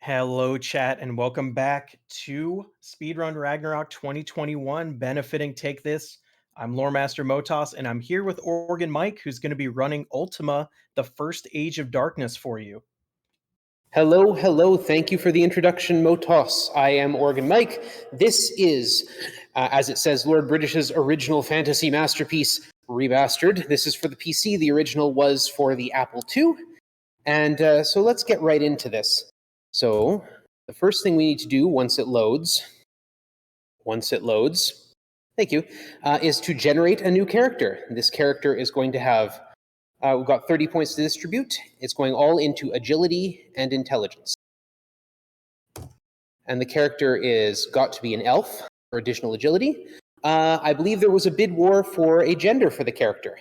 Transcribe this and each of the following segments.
Hello, chat, and welcome back to Speedrun Ragnarok 2021, benefiting Take This. I'm Lore Master Motoss, and I'm here with organMike, who's going to be running Ultima, the first Age of Darkness for you. Hello, hello. Thank you for the introduction, Motoss. I am organMike. This is, as it says, Lord British's original fantasy masterpiece, remastered. This is for the PC. The original was for the Apple II. And so let's get right into this. So the first thing we need to do once it loads, thank you, is to generate a new character. This character is going to have we've got 30 points to distribute. It's going all into agility and intelligence. And the character is got to be an elf for additional agility. I believe there was a bid war for a gender for the character.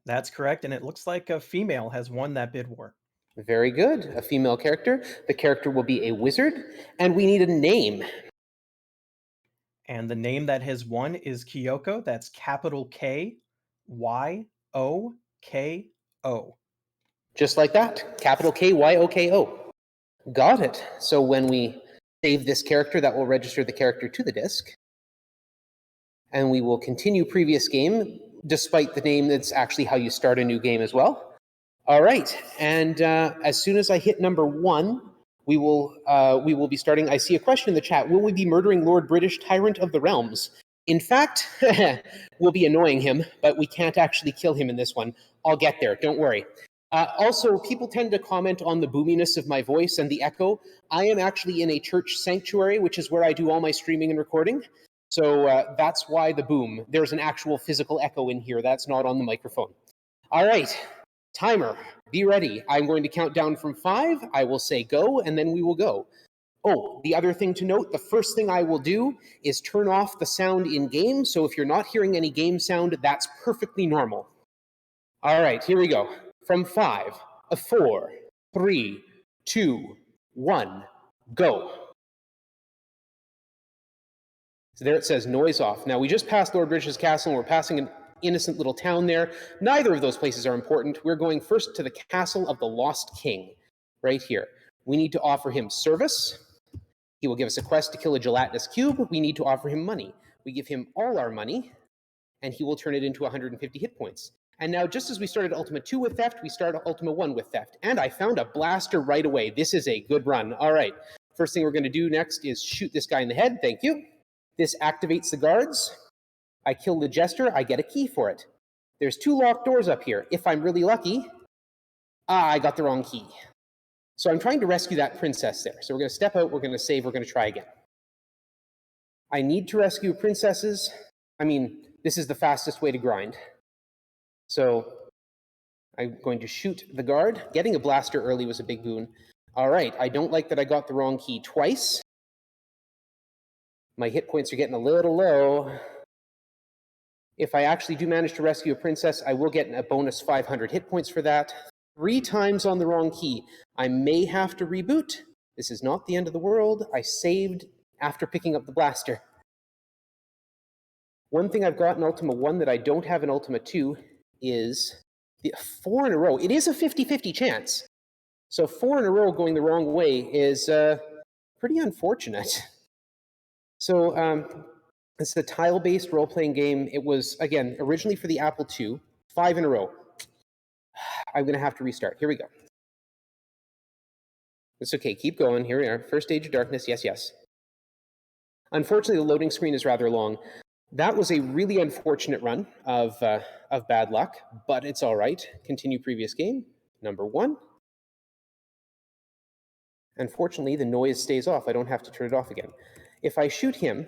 That's correct, and it looks like a female has won that bid war. Very good. A female character. The character will be a wizard, and we need a name. And the name that has won is Kyoko. That's capital Kyoko. Just like that. Capital Kyoko. Got it. So when we save this character, that will register the character to the disk. And we will continue previous game, despite the name that's actually how you start a new game as well. All right. And as soon as I hit number 1, we will be starting. I see a question in the chat. Will we be murdering Lord British, Tyrant of the Realms? In fact, we'll be annoying him, but we can't actually kill him in this one. I'll get there. Don't worry. Also, people tend to comment on the boominess of my voice and the echo. I am actually in a church sanctuary, which is where I do all my streaming and recording. So that's why the boom. There's an actual physical echo in here. That's not on the microphone. All right. Timer, be ready. I'm going to count down from 5. I will say go, and then we will go. Oh, the other thing to note, the first thing I will do is turn off the sound in game. So if you're not hearing any game sound, that's perfectly normal. All right, here we go. From 5, 4, 3, 2, 1, go. So there it says noise off. Now we just passed Lord Bridges Castle and we're passing an innocent little town there. Neither of those places are important. We're going first to the Castle of the Lost King, right here. We need to offer him service. He will give us a quest to kill a gelatinous cube. We need to offer him money. We give him all our money, and he will turn it into 150 hit points. And now, just as we started Ultima 2 with theft, we start Ultima 1 with theft. And I found a blaster right away. This is a good run. All right. First thing we're going to do next is shoot this guy in the head. Thank you. This activates the guards. I kill the jester. I get a key for it. There's 2 locked doors up here. If I'm really lucky, I got the wrong key. So I'm trying to rescue that princess there. So we're going to step out. We're going to save. We're going to try again. I need to rescue princesses. I mean, this is the fastest way to grind. So I'm going to shoot the guard. Getting a blaster early was a big boon. All right. I don't like that I got the wrong key twice. My hit points are getting a little low. If I actually do manage to rescue a princess, I will get a bonus 500 hit points for that. 3 times on the wrong key. I may have to reboot. This is not the end of the world. I saved after picking up the blaster. One thing I've got in Ultima 1 that I don't have in Ultima 2 is the 4 in a row. It is a 50-50 chance. So 4 in a row going the wrong way is pretty unfortunate. So it's a tile-based role-playing game. It was, again, originally for the Apple II, 5 in a row. I'm going to have to restart. Here we go. It's okay. Keep going. Here we are. First Age of Darkness. Yes, yes. Unfortunately, the loading screen is rather long. That was a really unfortunate run of bad luck, but it's all right. Continue previous game. Number 1. Unfortunately, the noise stays off. I don't have to turn it off again. If I shoot him,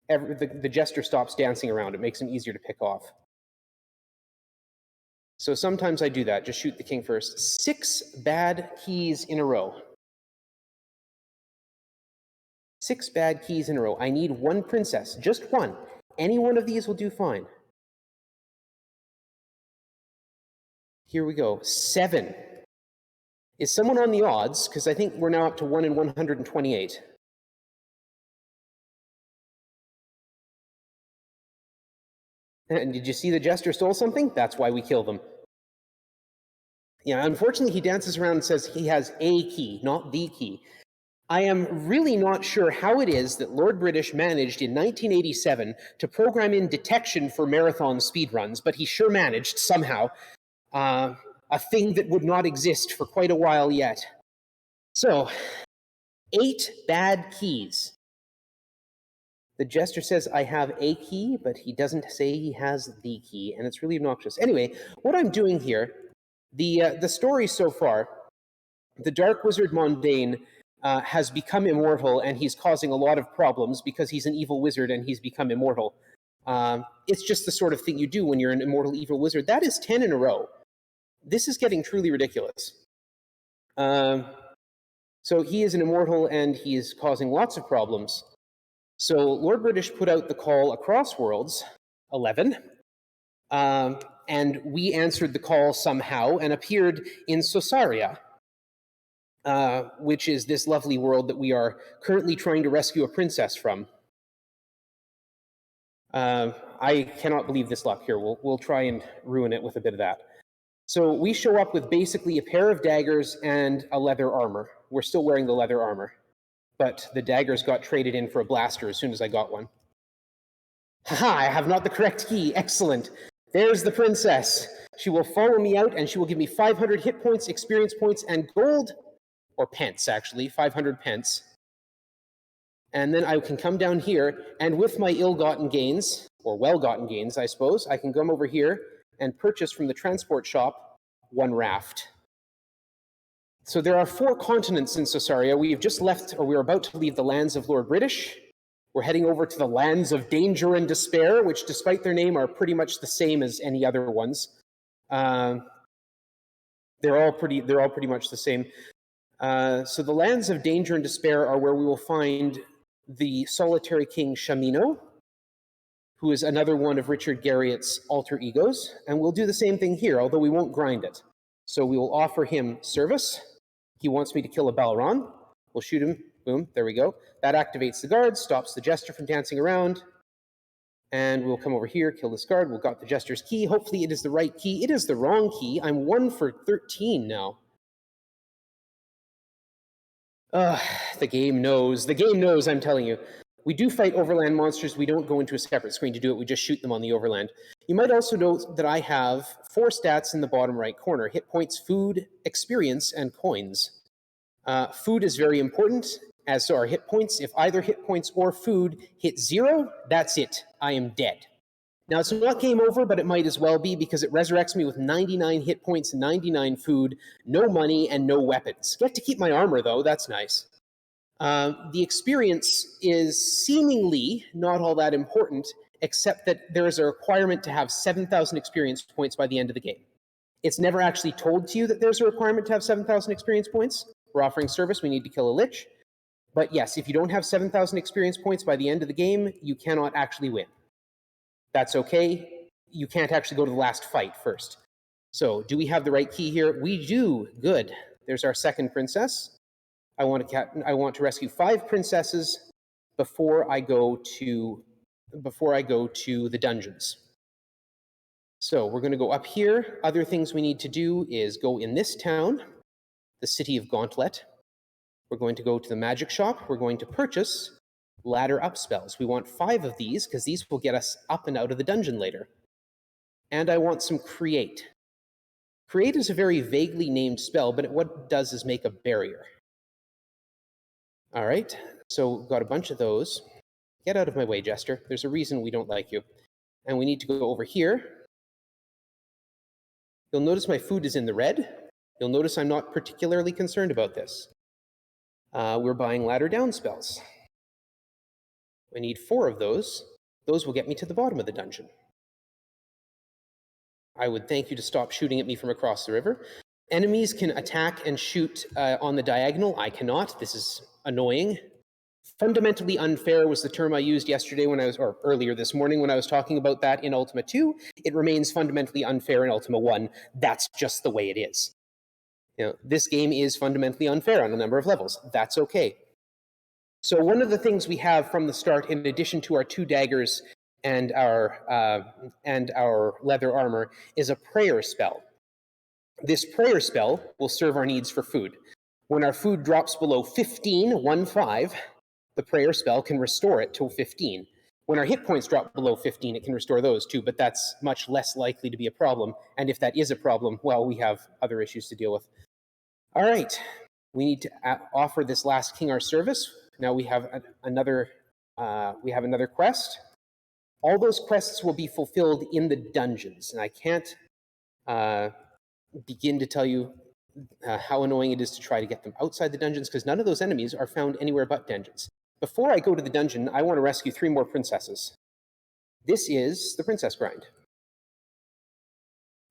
the jester stops dancing around. It makes him easier to pick off. So sometimes I do that. Just shoot the king first. 6 bad keys in a row. 6 bad keys in a row. I need 1 princess. Just 1. Any one of these will do fine. Here we go. 7. Is someone on the odds? Because I think we're now up to 1 in 128. And did you see the jester stole something? That's why we kill them. Yeah, unfortunately, he dances around and says he has a key, not the key. I am really not sure how it is that Lord British managed in 1987 to program in detection for marathon speedruns, but he sure managed somehow. A thing that would not exist for quite a while yet. So, 8 bad keys. The jester says I have a key, but he doesn't say he has the key, and it's really obnoxious. Anyway, what I'm doing here, the story so far, the Dark Wizard Mondain has become immortal, and he's causing a lot of problems because he's an evil wizard and he's become immortal. It's just the sort of thing you do when you're an immortal evil wizard. That is 10 in a row. This is getting truly ridiculous. So he is an immortal and he is causing lots of problems. So Lord British put out the call across worlds, 11, and we answered the call somehow and appeared in Sosaria, which is this lovely world that we are currently trying to rescue a princess from. I cannot believe this luck here. We'll try and ruin it with a bit of that. So we show up with basically a pair of daggers and a leather armor. We're still wearing the leather armor, but the daggers got traded in for a blaster as soon as I got one. Haha, I have not the correct key. Excellent. There's the princess. She will follow me out and she will give me 500 hit points, experience points, and gold, or pence actually, 500 pence. And then I can come down here, and with my ill-gotten gains, or well-gotten gains, I suppose, I can come over here and purchase from the transport shop 1 raft. So there are 4 continents in Sosaria. We've just left, or we're about to leave the lands of Lord British. We're heading over to the lands of danger and despair, which, despite their name, are pretty much the same as any other ones. They're all pretty much the same. So the lands of danger and despair are where we will find the solitary king Shamino, who is another one of Richard Garriott's alter egos, and we'll do the same thing here, although we won't grind it. So we will offer him service. He wants me to kill a Balron. We'll shoot him. Boom, there we go. That activates the guard, stops the jester from dancing around. And we'll come over here, kill this guard. We've got the jester's key. Hopefully it is the right key. It is the wrong key. I'm 1 for 13 now. The game knows. The game knows, I'm telling you. We do fight overland monsters. We don't go into a separate screen to do it. We just shoot them on the overland. You might also note that I have 4 stats in the bottom right corner: hit points, food, experience, and coins. Food is very important, as so are hit points. If either hit points or food hit 0, that's it. I am dead. Now, it's not game over, but it might as well be, because it resurrects me with 99 hit points, 99 food, no money, and no weapons. Get to keep my armor, though. That's nice. The experience is seemingly not all that important, except that there is a requirement to have 7,000 experience points by the end of the game. It's never actually told to you that there's a requirement to have 7,000 experience points. We're offering service. We need to kill a lich. But yes, if you don't have 7,000 experience points by the end of the game, you cannot actually win. That's okay. You can't actually go to the last fight first. So, do we have the right key here? We do. Good. There's our second princess. I want to rescue 5 princesses before I go to the dungeons. So we're going to go up here. Other things we need to do is go in this town, the city of Gauntlet. We're going to go to the magic shop. We're going to purchase ladder up spells. We want 5 of these, because these will get us up and out of the dungeon later. And I want some create. Create is a very vaguely named spell, but what it does is make a barrier. All right, so we've got a bunch of those. Get out of my way, Jester. There's a reason we don't like you. And we need to go over here. You'll notice my food is in the red. You'll notice I'm not particularly concerned about this. We're buying ladder down spells. We need 4 of those. Those will get me to the bottom of the dungeon. I would thank you to stop shooting at me from across the river. Enemies can attack and shoot on the diagonal. I cannot. This is annoying. Fundamentally unfair was the term I used yesterday or earlier this morning when I was talking about that in Ultima 2. It remains fundamentally unfair in Ultima 1. That's just the way it is. You know, this game is fundamentally unfair on a number of levels. That's okay. So one of the things we have from the start, in addition to our 2 daggers and our leather armor, is a prayer spell. This prayer spell will serve our needs for food. When our food drops below 15, the prayer spell can restore it to 15. When our hit points drop below 15, it can restore those too, but that's much less likely to be a problem. And if that is a problem, well, we have other issues to deal with. All right, we need to offer this last king our service. Now we have another quest. All those quests will be fulfilled in the dungeons, and I can't begin to tell you how annoying it is to try to get them outside the dungeons, because none of those enemies are found anywhere but dungeons. Before I go to the dungeon, I want to rescue 3 more princesses. This is the princess grind.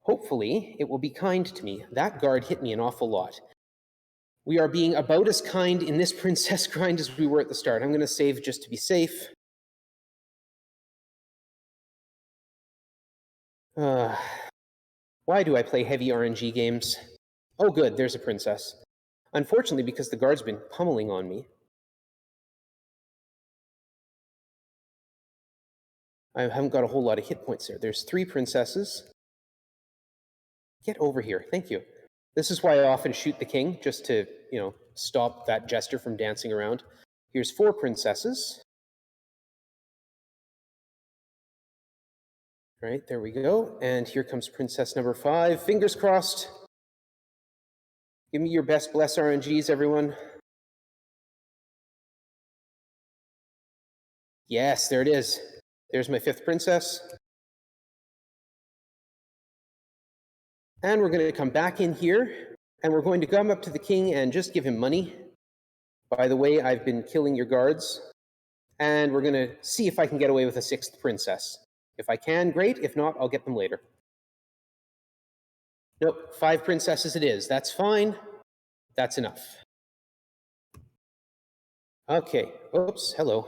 Hopefully, it will be kind to me. That guard hit me an awful lot. We are being about as kind in this princess grind as we were at the start. I'm going to save just to be safe. Why do I play heavy RNG games? Oh good, there's a princess. Unfortunately, because the guard's been pummeling on me, I haven't got a whole lot of hit points there. There's 3 princesses. Get over here, thank you. This is why I often shoot the king, just to, stop that jester from dancing around. Here's 4 princesses. Right, there we go. And here comes princess number 5. Fingers crossed. Give me your best bless RNGs, everyone. Yes, there it is. There's my 5th princess. And we're going to come back in here, and we're going to come up to the king and just give him money. By the way, I've been killing your guards. And we're going to see if I can get away with a 6th princess. If I can, great. If not, I'll get them later. Nope, 5 princesses it is. That's fine. That's enough. Okay, oops, hello.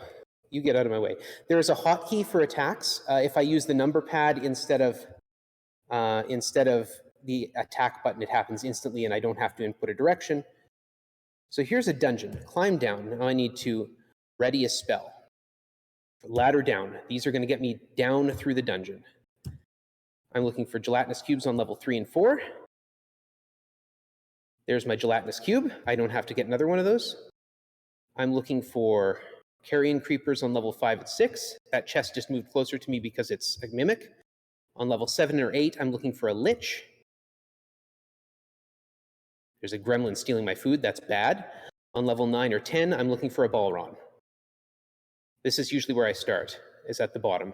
You get out of my way. There is a hotkey for attacks. If I use the number pad instead of the attack button, it happens instantly and I don't have to input a direction. So here's a dungeon. Climb down. Now I need to ready a spell. Ladder down. These are going to get me down through the dungeon. I'm looking for gelatinous cubes on level 3 and 4. There's my gelatinous cube. I don't have to get another one of those. I'm looking for carrion creepers on level 5 and 6. That chest just moved closer to me because it's a mimic. On level 7 or 8, I'm looking for a lich. There's a gremlin stealing my food. That's bad. On level 9 or 10, I'm looking for a balron. This is usually where I start, is at the bottom.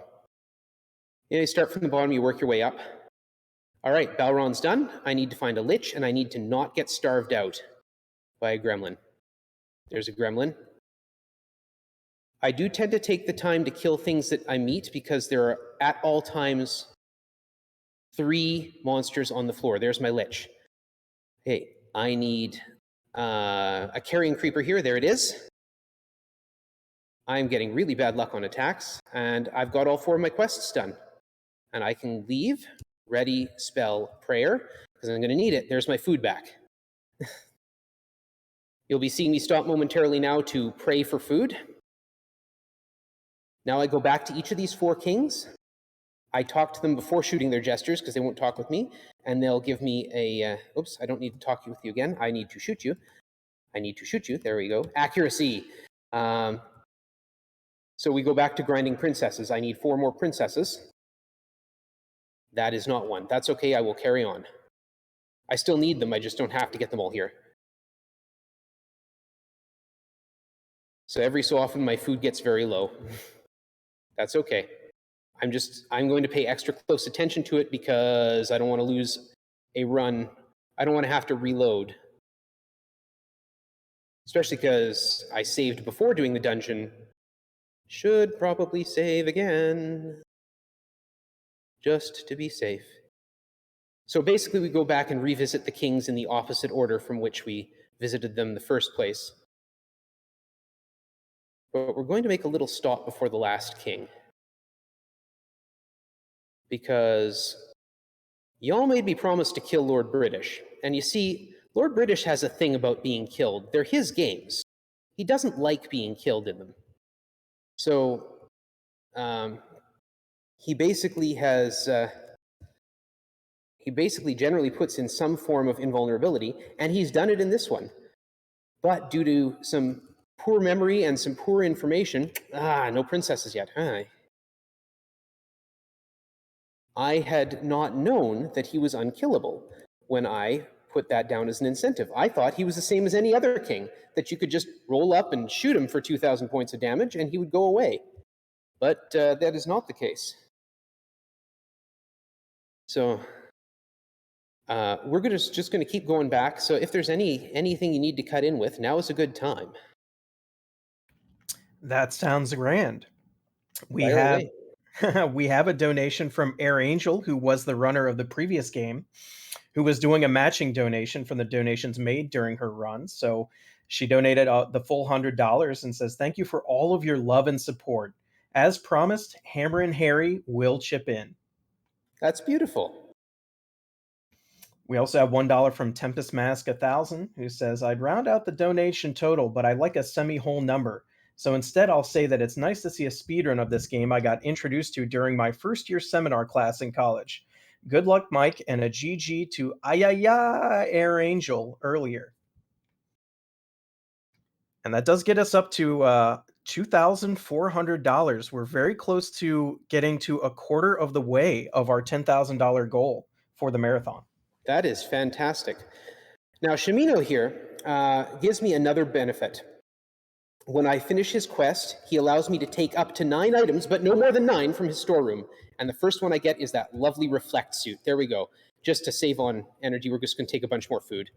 You start from the bottom, you work your way up. All right, balron's done. I need to find a lich, and I need to not get starved out by a gremlin. There's a gremlin. I do tend to take the time to kill things that I meet because there are, at all times, 3 monsters on the floor. There's my lich. Hey, I need a carrion creeper here. There it is. I'm getting really bad luck on attacks, and I've got all 4 of my quests done. And I can leave, ready, spell, prayer, because I'm going to need it. There's my food back. You'll be seeing me stop momentarily now to pray for food. Now I go back to each of these 4 kings. I talk to them before shooting their gestures, because they won't talk with me, and they'll give me a, oops, I don't need to talk with you again. I need to shoot you. I need to shoot you. There we go. Accuracy. So we go back to grinding princesses. I need 4 more princesses. That is not one. That's okay, I will carry on. I still need them, I just don't have to get them all here. So every so often my food gets very low. That's okay. I'm going to pay extra close attention to it because I don't want to lose a run. I don't want to have to reload. Especially because I saved before doing the dungeon. Should probably save again, just to be safe. So basically we go back and revisit the kings in the opposite order from which we visited them in the first place. But we're going to make a little stop before the last king. Because y'all made me promise to kill Lord British. And you see, Lord British has a thing about being killed. They're his games. He doesn't like being killed in them. So he basically has He basically generally puts in some form of invulnerability, and he's done it in this one. But due to some poor memory and some poor information, no princesses yet. I had not known that he was unkillable when I put that down as an incentive. I thought he was the same as any other king, that you could just roll up and shoot him for 2,000 points of damage and he would go away. But that is not the case. So we're just going to keep going back. So if there's anything you need to cut in with, now is a good time. That sounds grand. We Fire have away. we have a donation from Air Angel, who was the runner of the previous game, who was doing a matching donation from the donations made during her run. So she donated the full $100 and says, "Thank you for all of your love and support. As promised, Hammer and Harry will chip in." That's beautiful. We also have $1 from Tempest Mask 1000, who says, "I'd round out the donation total, but I like a semi-whole number. So instead, I'll say that it's nice to see a speedrun of this game I got introduced to during my first year seminar class in college. Good luck, Mike, and a GG to Ayaya Air Angel earlier." And that does get us up to $2,400. We're very close to getting to a quarter of the way of our $10,000 goal for the marathon. That is fantastic. Now, Shimino here gives me another benefit. When I finish his quest, he allows me to take up to 9 items, but no more than 9 from his storeroom. And the first one I get is that lovely reflect suit. There we go. Just to save on energy, we're just going to take a bunch more food.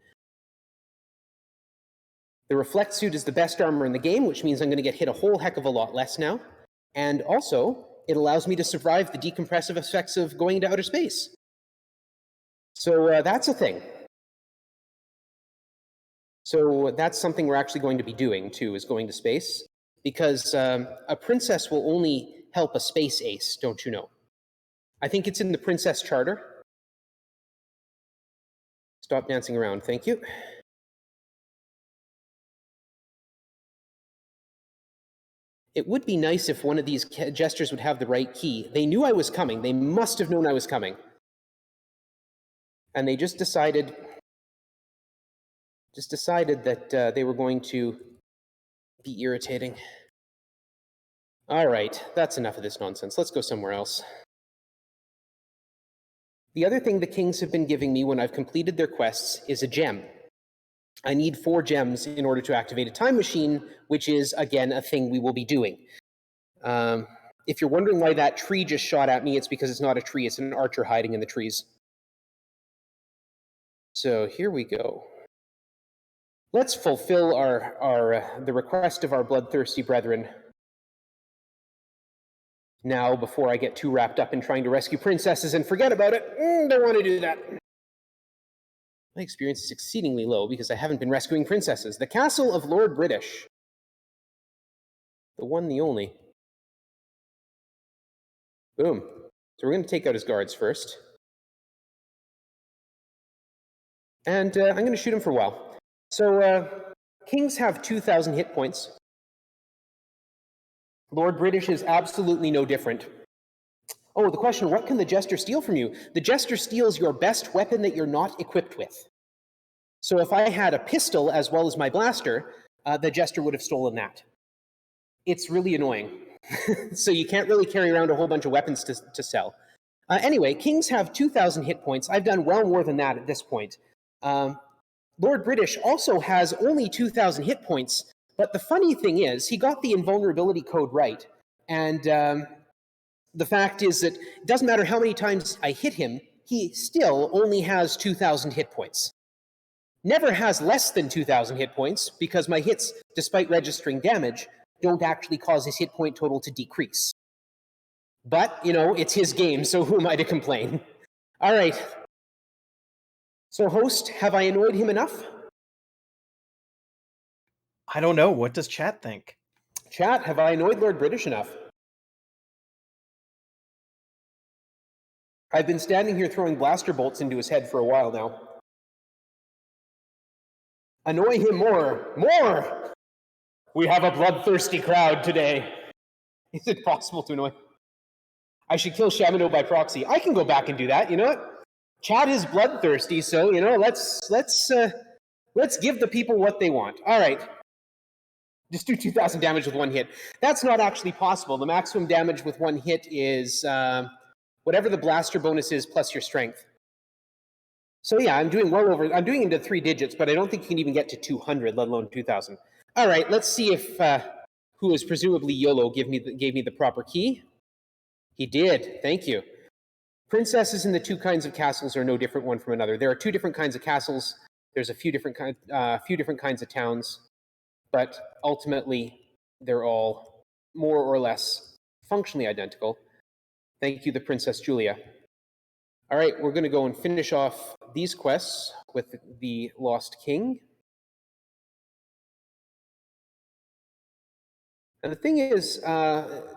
The reflect suit is the best armor in the game, which means I'm going to get hit a whole heck of a lot less now. And also, it allows me to survive the decompressive effects of going into outer space. So that's a thing. So that's something we're actually going to be doing, too, is going to space. Because a princess will only help a space ace, don't you know? I think it's in the Princess Charter. Stop dancing around, thank you. It would be nice if one of these gestures would have the right key. They knew I was coming. They must have known I was coming. And they just decided that they were going to be irritating. All right, that's enough of this nonsense. Let's go somewhere else. The other thing the kings have been giving me when I've completed their quests is a gem. I need 4 gems in order to activate a time machine, which is, again, a thing we will be doing. If you're wondering why that tree just shot at me, it's because it's not a tree, it's an archer hiding in the trees. So here we go. Let's fulfill the request of our bloodthirsty brethren. Now, before I get too wrapped up in trying to rescue princesses and forget about it, don't want to do that. My experience is exceedingly low because I haven't been rescuing princesses. The castle of Lord British. The one, the only. Boom. So we're going to take out his guards first. And I'm going to shoot him for a while. So kings have 2,000 hit points. Lord British is absolutely no different. Oh, the question, what can the jester steal from you? The jester steals your best weapon that you're not equipped with. So if I had a pistol as well as my blaster, the jester would have stolen that. It's really annoying. So you can't really carry around a whole bunch of weapons to sell. Anyway, kings have 2,000 hit points. I've done well more than that at this point. Lord British also has only 2,000 hit points, but the funny thing is, he got the invulnerability code right. And the fact is that it doesn't matter how many times I hit him, he still only has 2,000 hit points. Never has less than 2,000 hit points, because my hits, despite registering damage, don't actually cause his hit point total to decrease. But, you know, it's his game, so who am I to complain? All right. So, host, have I annoyed him enough? I don't know. What does chat think? Chat, have I annoyed Lord British enough? I've been standing here throwing blaster bolts into his head for a while now. Annoy him more. More! We have a bloodthirsty crowd today. Is it possible to annoy? I should kill Shamino by proxy. I can go back and do that, you know what? Chat is bloodthirsty, so let's give the people what they want. All right. Just do 2,000 damage with one hit. That's not actually possible. The maximum damage with one hit is whatever the blaster bonus is plus your strength. So yeah, I'm doing into 3 digits, but I don't think you can even get to 200, let alone 2,000. All right, let's see if who is presumably YOLO gave me the proper key. He did. Thank you. Princesses in the 2 kinds of castles are no different one from another. There are 2 different kinds of castles. There's a few different kinds of towns, but ultimately they're all more or less functionally identical. Thank you, the Princess Julia. All right, we're going to go and finish off these quests with the Lost King. And the thing is,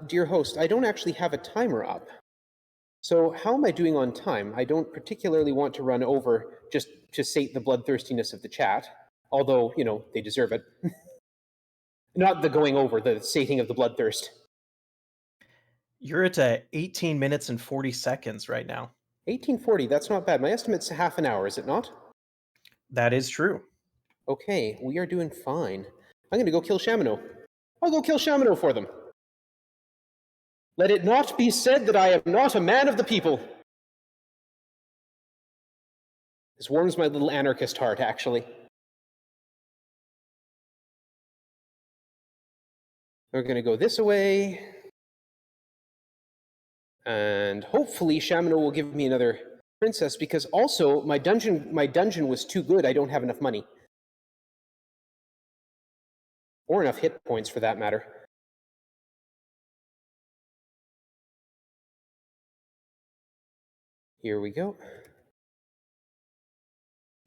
dear host, I don't actually have a timer up. So how am I doing on time? I don't particularly want to run over just to sate the bloodthirstiness of the chat, although, they deserve it. Not the going over, the sating of the bloodthirst. You're at 18 minutes and 40 seconds right now. 1840, that's not bad. My estimate's half an hour, is it not? That is true. Okay, we are doing fine. I'm going to go kill Shamino. I'll go kill Shamino for them. Let it not be said that I am not a man of the people. This warms my little anarchist heart, actually. We're going to go this way. And hopefully Shamino will give me another princess, because also my dungeon was too good. I don't have enough money. Or enough hit points, for that matter. Here we go.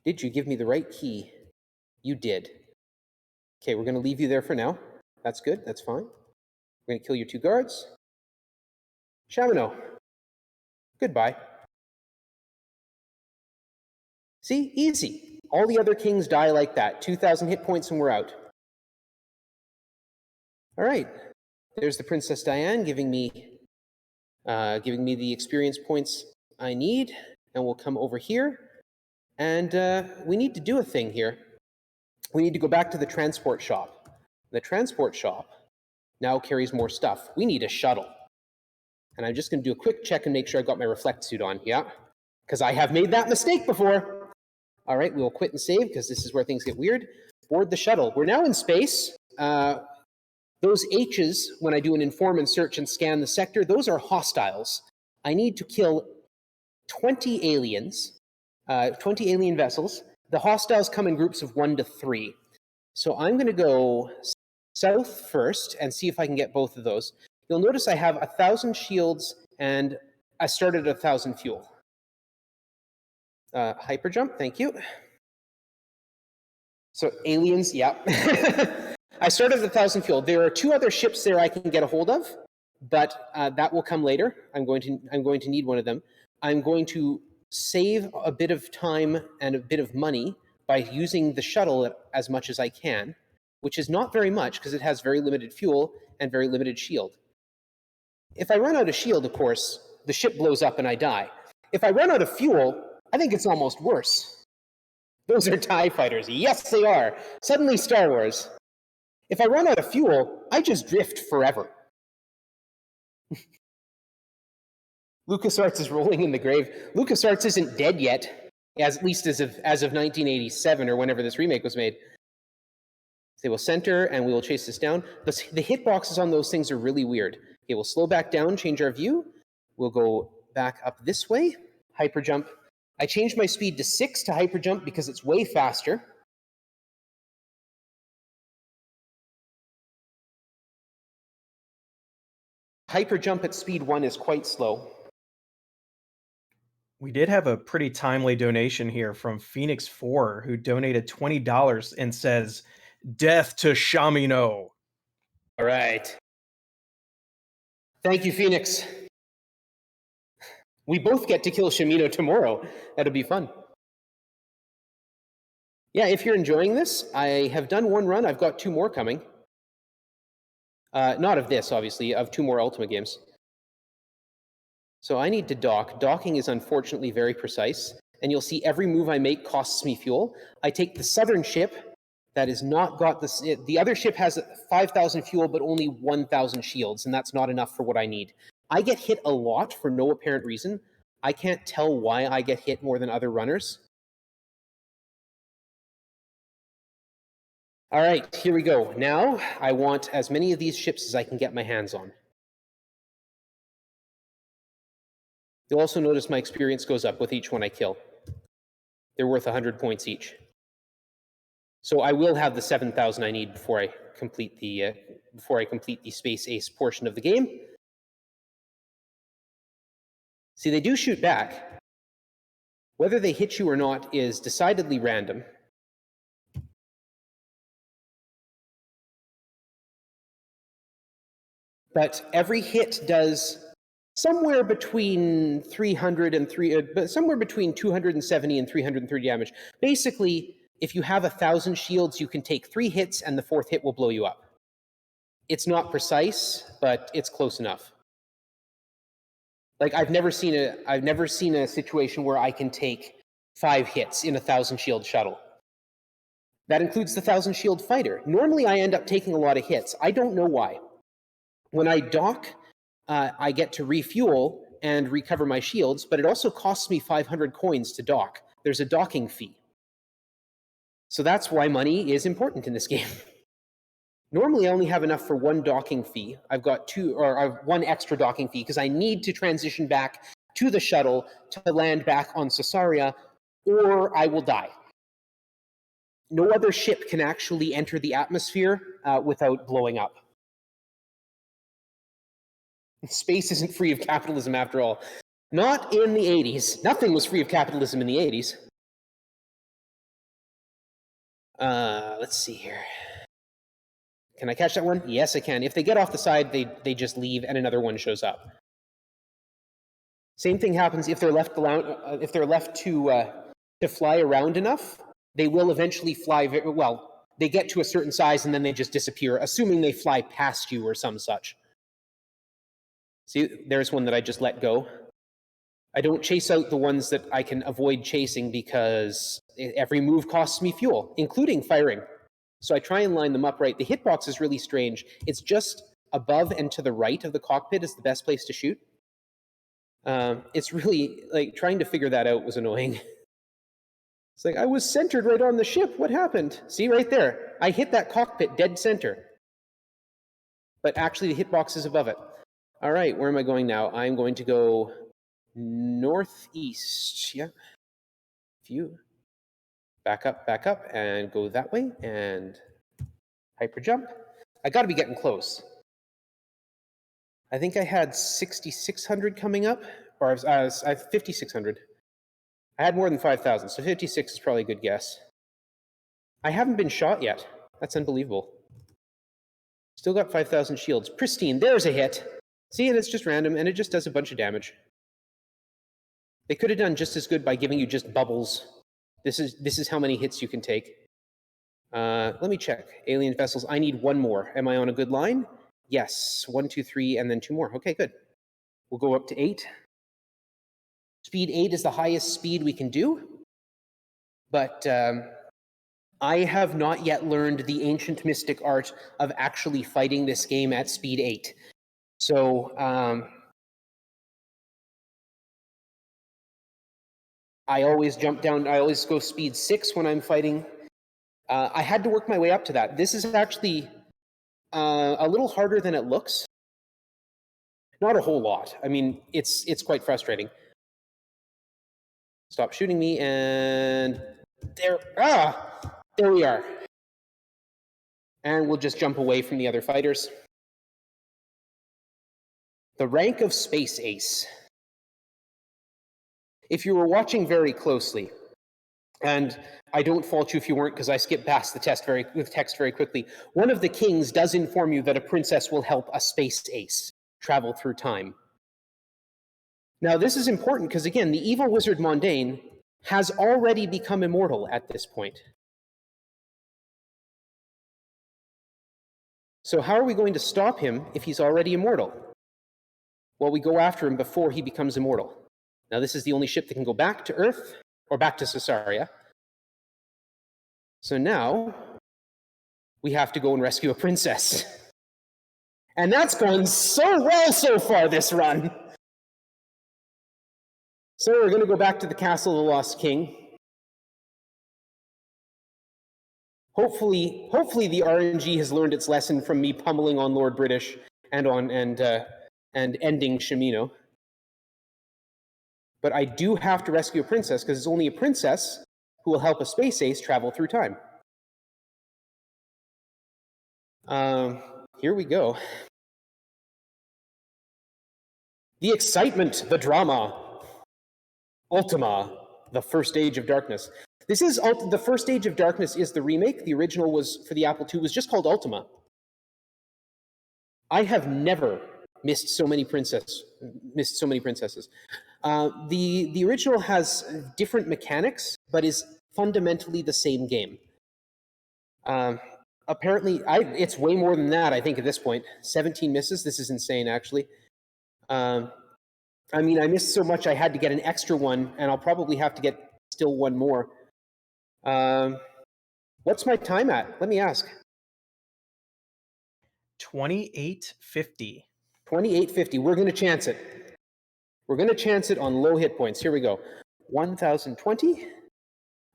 Did you give me the right key? You did. Okay, we're going to leave you there for now. That's good. That's fine. We're going to kill your 2 guards. Shamino, goodbye. See? Easy. All the other kings die like that. 2,000 hit points and we're out. All right. There's the Princess Diane giving me the experience points I need. And we'll come over here. And we need to do a thing here. We need to go back to the transport shop. The transport shop now carries more stuff. We need a shuttle. And I'm just going to do a quick check and make sure I got my reflect suit on. Yeah, because I have made that mistake before. All right, we'll quit and save because this is where things get weird. Board the shuttle. We're now in space. Those H's, when I do an inform and search and scan the sector, those are hostiles. I need to kill 20 aliens, 20 alien vessels. The hostiles come in groups of 1 to 3. So I'm going to go south first and see if I can get both of those. You'll notice I have 1,000 shields and I started at 1,000 fuel. Hyper jump, thank you. So aliens, yeah. I started at 1,000 fuel. There are 2 other ships there I can get a hold of, but that will come later. I'm going to need one of them. I'm going to save a bit of time and a bit of money by using the shuttle as much as I can, which is not very much because it has very limited fuel and very limited shield. If I run out of shield, of course, the ship blows up and I die. If I run out of fuel, I think it's almost worse. Those are TIE fighters. Yes, they are. Suddenly Star Wars. If I run out of fuel, I just drift forever. LucasArts is rolling in the grave. LucasArts isn't dead yet, at least as of 1987 or whenever this remake was made. They will center and we will chase this down. The hitboxes on those things are really weird. Okay, we'll slow back down, change our view. We'll go back up this way, hyper jump. I changed my speed to 6 to hyper jump because it's way faster. Hyper jump at speed 1 is quite slow. We did have a pretty timely donation here from Phoenix4, who donated $20 and says, "Death to Shamino." All right. Thank you, Phoenix. We both get to kill Shamino tomorrow. That'll be fun. Yeah, if you're enjoying this, I have done 1 run. I've got 2 more coming. Not of this, obviously, of 2 more Ultima games. So I need to dock. Docking is unfortunately very precise. and you'll see every move I make costs me fuel. I take the southern ship that has not got this. The other ship has 5,000 fuel, but only 1,000 shields, and that's not enough for what I need. I get hit a lot for no apparent reason. I can't tell why I get hit more than other runners. All right, here we go. Now I want as many of these ships as I can get my hands on. You'll also notice my experience goes up with each one I kill. They're worth 100 points each. So I will have the 7,000 I need before I complete the Space Ace portion of the game. See, they do shoot back. Whether they hit you or not is decidedly random. But every hit does somewhere between 270 and 330 damage. Basically, if you have 1,000 shields, you can take 3 hits and the 4th hit will blow you up. It's not precise, but it's close enough. Like I've never seen a situation where I can take 5 hits in a 1,000 shield shuttle. That includes the 1,000 shield fighter. Normally I end up taking a lot of hits. I don't know why. When I dock, I get to refuel and recover my shields, but it also costs me 500 coins to dock. There's a docking fee. So that's why money is important in this game. Normally, I only have enough for 1 docking fee. I've got 1 extra docking fee because I need to transition back to the shuttle to land back on Caesarea, or I will die. No other ship can actually enter the atmosphere without blowing up. Space isn't free of capitalism after all. Not in the 80s. Nothing was free of capitalism in the 80s. Let's see here. Can I catch that one? Yes, I can. If they get off the side, they just leave and another one shows up. Same thing happens if they're left to fly around enough. They will eventually fly very well. They get to a certain size and then they just disappear, assuming they fly past you or some such. See, there's one that I just let go. I don't chase out the ones that I can avoid chasing because every move costs me fuel, including firing. So I try and line them up right. The hitbox is really strange. It's just above and to the right of the cockpit is the best place to shoot. It's really, like, trying to figure that out was annoying. It's like, I was centered right on the ship. What happened? See, right there. I hit that cockpit dead center. But actually, the hitbox is above it. All right, where am I going now? I'm going to go northeast. Yeah. Back up, and go that way, and hyper jump. I got to be getting close. I think I had 6,600 coming up, or I have 5,600. I had more than 5,000, so 56 is probably a good guess. I haven't been shot yet. That's unbelievable. Still got 5,000 shields. Pristine, there's a hit. See, and it's just random, and it just does a bunch of damage. They could have done just as good by giving you just bubbles. This is how many hits you can take. Let me check. Alien vessels, I need 1 more. Am I on a good line? Yes, 1, 2, 3, and then 2 more. Okay, good. We'll go up to 8. Speed 8 is the highest speed we can do. But I have not yet learned the ancient mystic art of actually fighting this game at speed 8. So I always jump down. I always go speed 6 when I'm fighting. I had to work my way up to that. This is actually a little harder than it looks. Not a whole lot. I mean, it's quite frustrating. Stop shooting me, and there we are. And we'll just jump away from the other fighters. The rank of Space Ace. If you were watching very closely, and I don't fault you if you weren't because I skipped past the text very quickly, one of the kings does inform you that a princess will help a Space Ace travel through time. Now, this is important because, again, the evil wizard Mondaine has already become immortal at this point. So how are we going to stop him if he's already immortal? Well, we go after him before he becomes immortal. Now, this is the only ship that can go back to Earth. or back to Caesarea. So now we have to go and rescue a princess. And that's going so well so far this run. So we're going to go back to the Castle of the Lost King. Hopefully the RNG has learned its lesson from me pummeling on Lord British and ending Shimino. But I do have to rescue a princess because it's only a princess who will help a space ace travel through time. Here we go. The excitement, the drama. Ultima, the First Age of Darkness. This is the First Age of Darkness is the remake. The original was for the Apple II was just called Ultima. I have never missed so many princesses. The original has different mechanics, but is fundamentally the same game. Apparently, it's way more than that, I think, at this point. 17 misses. This is insane, actually. I mean, I missed so much I had to get an extra one, and I'll probably have to get still one more. What's my time at? Let me ask. 2850. 2850. We're going to chance it. We're going to chance it on low hit points. Here we go. 1020.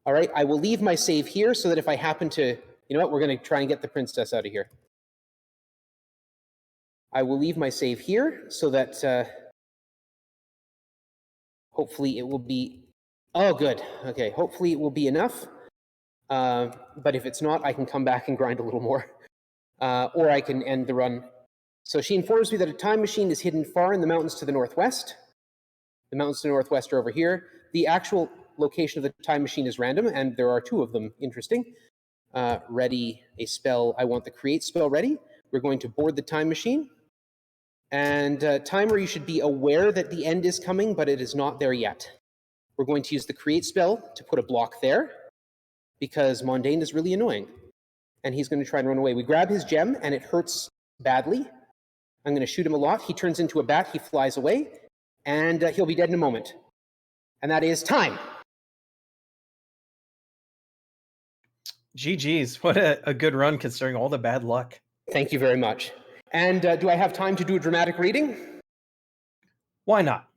All right, I will leave my save here so that if I happen to, you know what, we're going to try and get the princess out of here. I will leave my save here so that hopefully it will be, oh good, okay, hopefully it will be enough. But if it's not, I can come back and grind a little more. Or I can end the run. So she informs me that a time machine is hidden far in the mountains to the northwest. The mountains to the northwest are over here. The actual location of the time machine is random, and there are two of them. Interesting. Ready a spell. I want the create spell ready. We're going to board the time machine. And timer, you should be aware that the end is coming, but it is not there yet. We're going to use the create spell to put a block there, because Mondaine is really annoying. And he's going to try and run away. We grab his gem, and it hurts badly. I'm going to shoot him a lot. He turns into a bat. He flies away, and he'll be dead in a moment. And that is time. GG's. What a good run considering all the bad luck. Thank you very much. And do I have time to do a dramatic reading? Why not?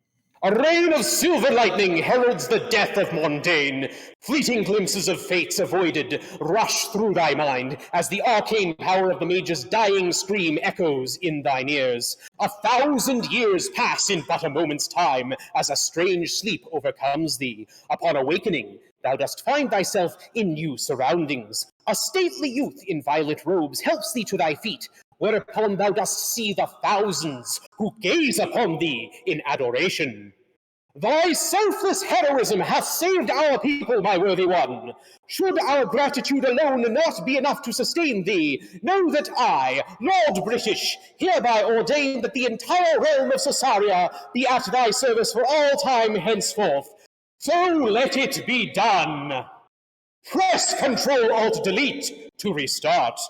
A rain of silver lightning heralds the death of Mondaine. Fleeting glimpses of fates avoided rush through thy mind as the arcane power of the mage's dying scream echoes in thine ears. 1,000 years pass in but a moment's time as a strange sleep overcomes thee. Upon awakening, thou dost find thyself in new surroundings. A stately youth in violet robes helps thee to thy feet, whereupon thou dost see the thousands who gaze upon thee in adoration. Thy selfless heroism hath saved our people, my worthy one. Should our gratitude alone not be enough to sustain thee, know that I, Lord British, hereby ordain that the entire realm of Caesarea be at thy service for all time henceforth. So let it be done. Press Ctrl-Alt-Delete to restart.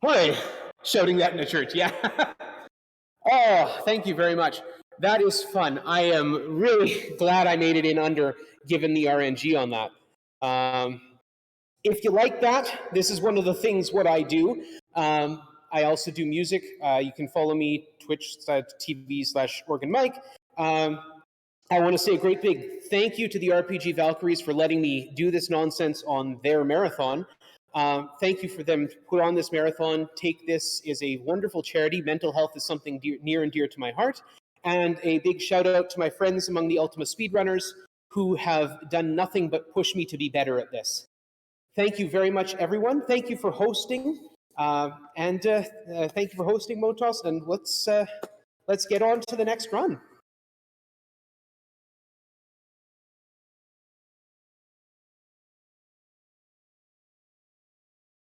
Hooray! Shouting that in a church, yeah. Oh, thank you very much. That is fun. I am really glad I made it in under, given the RNG on that. If you like that, this is one of the things what I do. I also do music. You can follow me, twitch.tv/organMike. I want to say a great big thank you to the RPG Valkyries for letting me do this nonsense on their marathon. Thank you for them to put on this marathon. Take this is a wonderful charity. Mental health is something near and dear to my heart. And a big shout out to my friends among the Ultima speedrunners who have done nothing but push me to be better at this. Thank you very much, everyone. Thank you for hosting. Thank you for hosting, MoToss. And let's get on to the next run.